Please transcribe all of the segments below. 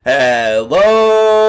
Hello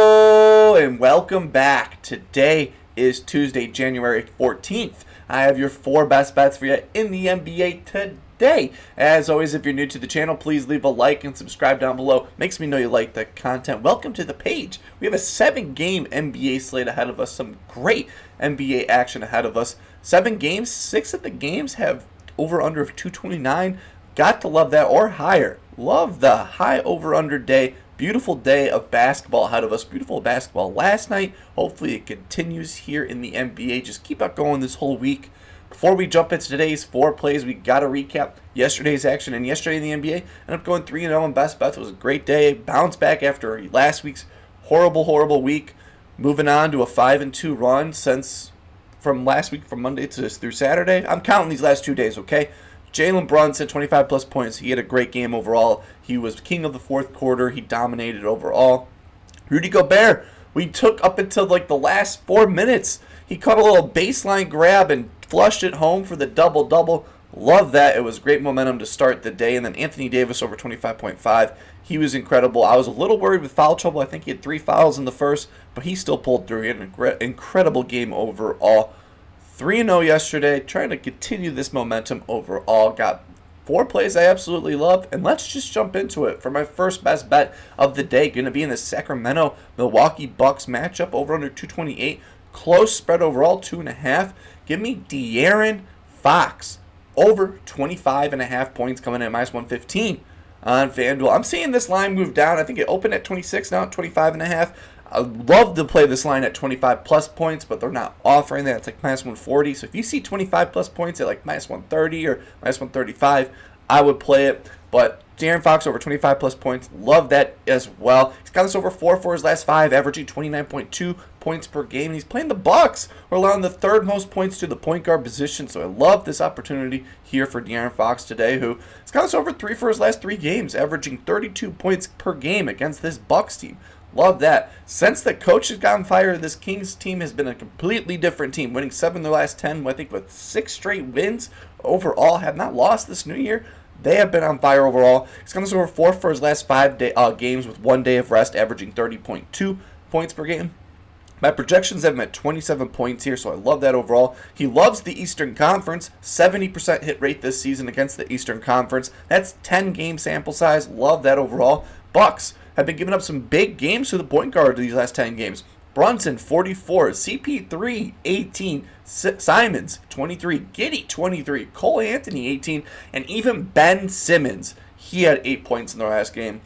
and welcome back. Today is Tuesday, January 14th. I have your 4 best bets for you in the NBA today. As always, if you're new to the channel, please leave a like and subscribe down below. Makes me know you like the content. Welcome to the page. We have a 7-game NBA slate ahead of us. Some great NBA action ahead of us. 7 games, 6 of the games have over-under of 229. Got to love that, or higher. Love the high over-under day. Beautiful day of basketball ahead of us. Beautiful basketball last night. Hopefully it continues here in the NBA. Just keep it going this whole week. Before we jump into today's 4 plays, we got to recap yesterday's action. And yesterday in the NBA, ended up going 3-0 in best bets. It was a great day. Bounced back after last week's horrible week. Moving on to a 5-2 run since from last week, from Monday through Saturday. I'm counting these last 2 days, okay? Jalen Brunson, 25 plus points. He had a great game overall. He was king of the fourth quarter. He dominated overall. Rudy Gobert, we took up until like the last 4 minutes. He caught a little baseline grab and flushed it home for the double-double. Love that. It was great momentum to start the day. And then Anthony Davis over 25.5. He was incredible. I was a little worried with foul trouble. I think he had 3 fouls in the first, but he still pulled through. He had an incredible game overall. 3-0 yesterday, trying to continue this momentum overall. Got 4 plays I absolutely love, and let's just jump into it. For my first best bet of the day, going to be in the Sacramento-Milwaukee Bucks matchup, over under 228. Close spread overall, 2.5. Give me De'Aaron Fox, over 25.5 points, coming in at minus 115 on FanDuel. I'm seeing this line move down. I think it opened at 26, now at 25.5. I'd love to play this line at 25 plus points, but they're not offering that. It's like minus 140. So if you see 25 plus points at like minus 130 or minus 135, I would play it. But De'Aaron Fox over 25 plus points, love that as well. He's got this over 4 for his last 5, averaging 29.2 points per game. And he's playing the Bucks, who are allowing the 3rd most points to the point guard position. So I love this opportunity here for De'Aaron Fox today, who has got this over 3 for his last 3 games, averaging 32 points per game against this Bucks team. Love that. Since the coach has gotten fired, this Kings team has been a completely different team, winning 7 of their last 10, I think with 6 straight wins overall. Have not lost this new year. They have been on fire overall. He's got this over 4 for his last 5 games with 1 day of rest, averaging 30.2 points per game. My projections have him at 27 points here, so I love that overall. He loves the Eastern Conference, 70% hit rate this season against the Eastern Conference. That's 10-game sample size. Love that overall. Bucks have been giving up some big games to the point guard these last 10 games. Brunson, 44. CP3, 18. Simons, 23. Giddey, 23. Cole Anthony, 18. And even Ben Simmons, he had 8 points in the last game.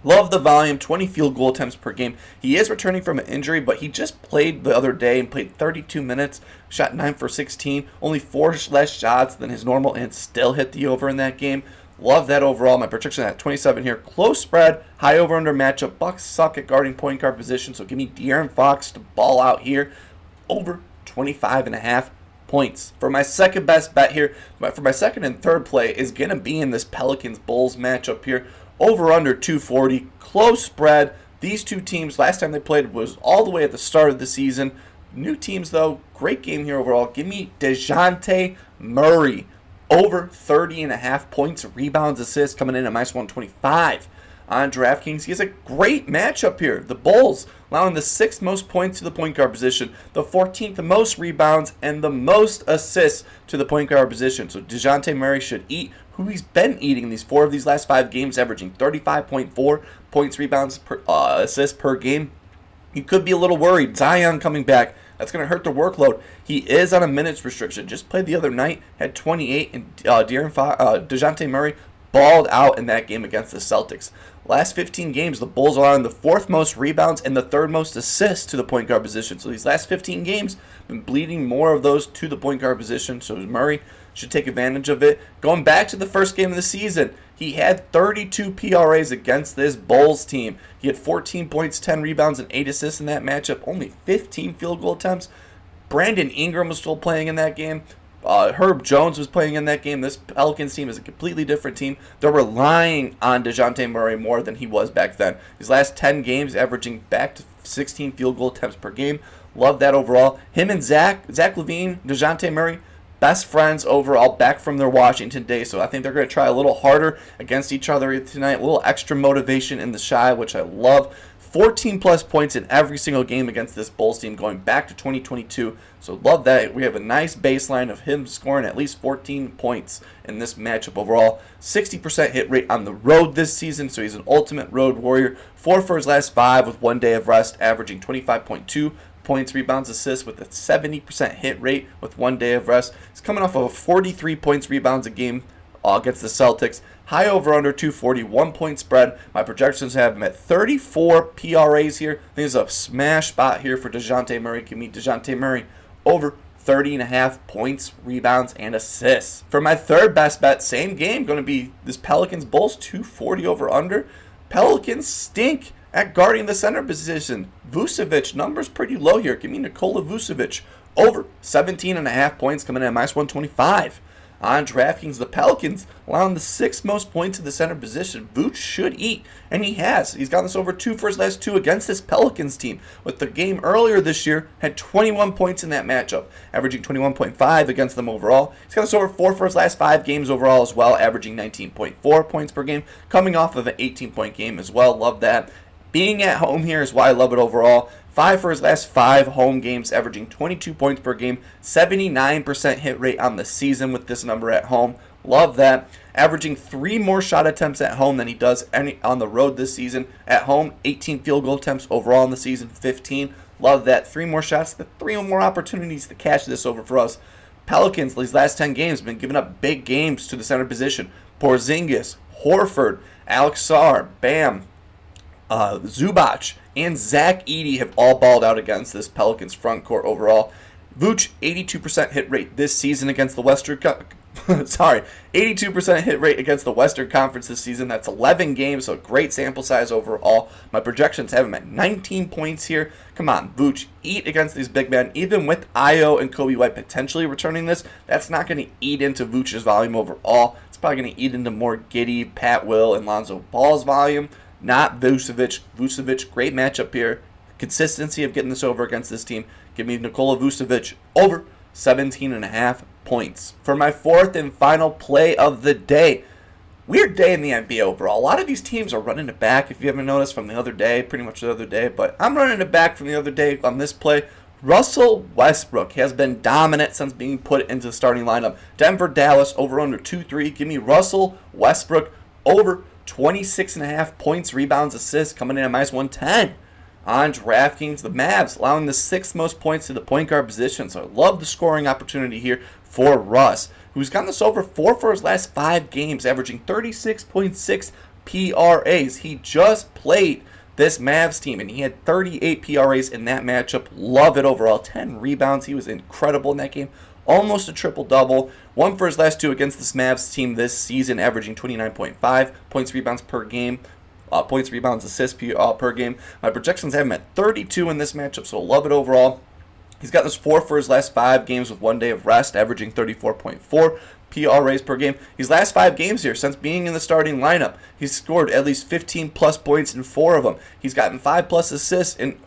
Love the volume, 20 field goal attempts per game. He is returning from an injury, but he just played the other day and played 32 minutes, shot 9 for 16, only 4 less shots than his normal, and still hit the over in that game. Love that overall. My projection at 27 here. Close spread, high over-under matchup. Bucks suck at guarding point guard position, so give me De'Aaron Fox to ball out here. Over 25.5 points. For my second best bet here, for my second and third play is going to be in this Pelicans-Bulls matchup here. Over-under 240. Close spread. These two teams, last time they played was all the way at the start of the season. New teams, though. Great game here overall. Give me DeJounte Murray. Over 30.5 points, rebounds, assists, coming in at minus 125 on DraftKings. He has a great matchup here. The Bulls allowing the 6th most points to the point guard position, the 14th most rebounds, and the most assists to the point guard position. So DeJounte Murray should eat who he's been eating these 4 of these last 5 games, averaging 35.4 points, rebounds, assists per game. You could be a little worried. Zion coming back. That's going to hurt the workload. He is on a minutes restriction. Just played the other night, had 28, and DeJounte Murray balled out in that game against the Celtics. Last 15 games, the Bulls are on the 4th most rebounds and the 3rd most assists to the point guard position. So these last 15 games, been bleeding more of those to the point guard position. So Murray should take advantage of it. Going back to the first game of the season, he had 32 PRAs against this Bulls team. He had 14 points, 10 rebounds, and 8 assists in that matchup. Only 15 field goal attempts. Brandon Ingram was still playing in that game. Herb Jones was playing in that game. This Pelicans team is a completely different team. They're relying on DeJounte Murray more than he was back then. His last 10 games averaging back to 16 field goal attempts per game. Love that overall. Him and Zach LaVine, DeJounte Murray, best friends overall back from their Washington days. So I think they're going to try a little harder against each other tonight. A little extra motivation in the Chi, which I love. 14-plus points in every single game against this Bulls team going back to 2022. So love that. We have a nice baseline of him scoring at least 14 points in this matchup overall. 60% hit rate on the road this season, so he's an ultimate road warrior. 4 for his last 5 with 1 day of rest, averaging 25.2 points, rebounds, assists with a 70% hit rate with 1 day of rest. He's coming off of a 43 points, rebounds a game against the Celtics. High over under 240, 1 point spread. My projections have him at 34 PRAs here. I think this is a smash spot here for DeJounte Murray. Give me DeJounte Murray over 30.5 points, rebounds, and assists. For my third best bet, same game, going to be this Pelicans Bulls, 240 over under. Pelicans stink at guarding the center position. Vucevic, numbers pretty low here. Give me Nikola Vucevic over 17.5 points, coming in at minus 125. On DraftKings, the Pelicans allowing the 6th most points to the center position. Vooch should eat, and he has. He's gotten this over 2 for his last 2 against this Pelicans team. With the game earlier this year, had 21 points in that matchup, averaging 21.5 against them overall. He's got this over 4 for his last 5 games overall as well, averaging 19.4 points per game, coming off of an 18-point game as well. Love that. Being at home here is why I love it overall. 5 for his last 5 home games, averaging 22 points per game, 79% hit rate on the season with this number at home. Love that. Averaging 3 more shot attempts at home than he does on the road this season. At home, 18 field goal attempts overall in the season, 15. Love that. 3 more shots, 3 more opportunities to cash this over for us. Pelicans, these last 10 games, have been giving up big games to the center position. Porzingis, Horford, Alex Sarr, Bam, Zubac, and Zach Edey have all balled out against this Pelicans front court overall. Vooch, 82% hit rate this season against the Western 82% hit rate against the Western Conference this season. That's 11 games, so great sample size overall. My projections have him at 19 points here. Come on, Vooch, eat against these big men. Even with Ayo and Kobe White potentially returning this, that's not going to eat into Vooch's volume overall. It's probably going to eat into more Giddey, Pat Will, and Lonzo Ball's volume. Not Vucevic. Vucevic, great matchup here. Consistency of getting this over against this team. Give me Nikola Vucevic over 17.5 points. For my fourth and final play of the day. Weird day in the NBA overall. A lot of these teams are running it back, if you haven't noticed, from the other day, pretty much the other day. But I'm running it back from the other day on this play. Russell Westbrook has been dominant since being put into the starting lineup. Denver, Dallas, over under 2-3. Give me Russell Westbrook over 26.5 points, rebounds, assists, coming in at minus 110. On DraftKings, the Mavs allowing the 6th most points to the point guard position. So I love the scoring opportunity here for Russ, who's gotten this over 4 for his last 5 games, averaging 36.6 PRAs. He just played this Mavs team, and he had 38 PRAs in that matchup. Love it overall. 10 rebounds. He was incredible in that game. Almost a triple-double. 1 for his last 2 against this Mavs team this season, averaging 29.5 points, rebounds per game. Points, rebounds, assists per game. My projections have him at 32 in this matchup, so love it overall. He's got this 4 for his last 5 games with 1 day of rest, averaging 34.4 PRAs per game. His last 5 games here, since being in the starting lineup, he's scored at least 15-plus points in 4 of them. He's gotten 5-plus assists in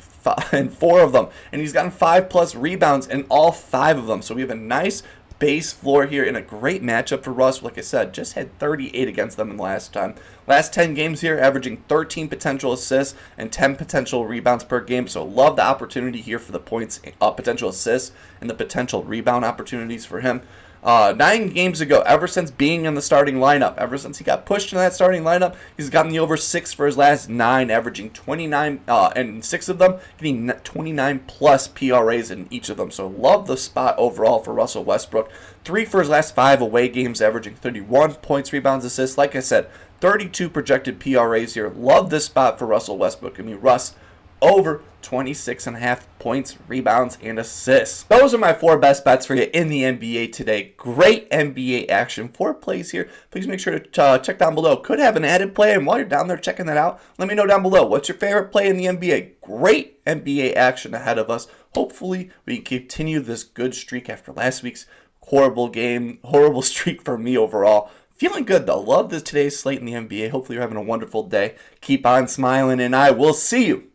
4 of them, and he's gotten 5-plus rebounds in all 5 of them. So we have a nice base floor here in a great matchup for Russ. Like I said, just had 38 against them in the last time. Last 10 games here, averaging 13 potential assists and 10 potential rebounds per game. So love the opportunity here for the points, potential assists, and the potential rebound opportunities for him. 9 games ago, ever since being in the starting lineup, ever since he got pushed in that starting lineup, he's gotten the over 6 for his last 9, averaging 29, and 6 of them getting 29 plus PRAs in each of them. So love the spot overall for Russell Westbrook. 3 for his last 5 away games, averaging 31 points, rebounds, assists. Like I said, 32 projected PRAs here. Love this spot for Russell Westbrook. I mean, Russ over 26.5 points, rebounds, and assists. Those are my 4 best bets for you in the NBA today. Great NBA action. 4 plays here. Please make sure to check down below. Could have an added play, and while you're down there checking that out, let me know down below. What's your favorite play in the NBA? Great NBA action ahead of us. Hopefully, we can continue this good streak after last week's horrible streak for me overall. Feeling good, though. Love today's slate in the NBA. Hopefully, you're having a wonderful day. Keep on smiling, and I will see you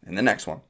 in the next one.